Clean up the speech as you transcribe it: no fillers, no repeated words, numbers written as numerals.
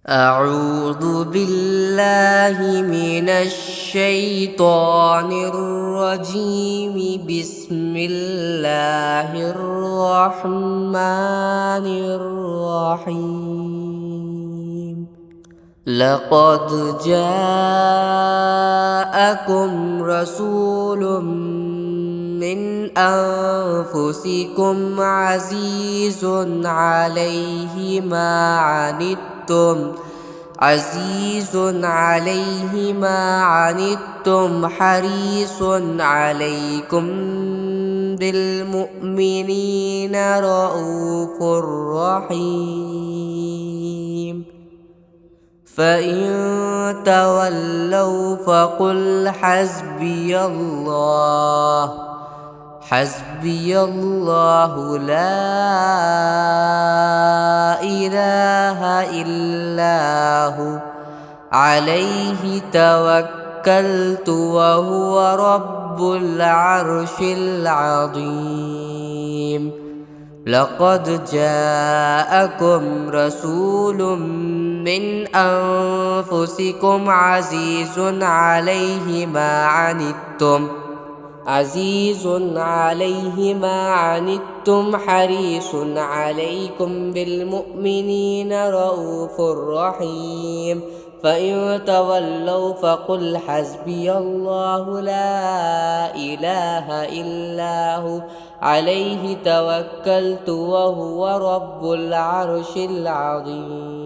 أعوذ بالله من الشيطان الرجيم. بسم الله الرحمن الرحيم. لقد جاءكم رسول من أنفسكم عزيز عليه ما عنتم حريص عليكم بالمؤمنين رؤوف رحيم. فإن تولوا فقل حسبي الله لا إله إلا هو عليه توكلت وهو رب العرش العظيم. لقد جاءكم رسول من أنفسكم عزيز عليه ما عنتم حريص عليكم بالمؤمنين رؤوف رحيم. فإن تولوا فقل حسبي الله لا إله إلا هو عليه توكلت وهو رب العرش العظيم.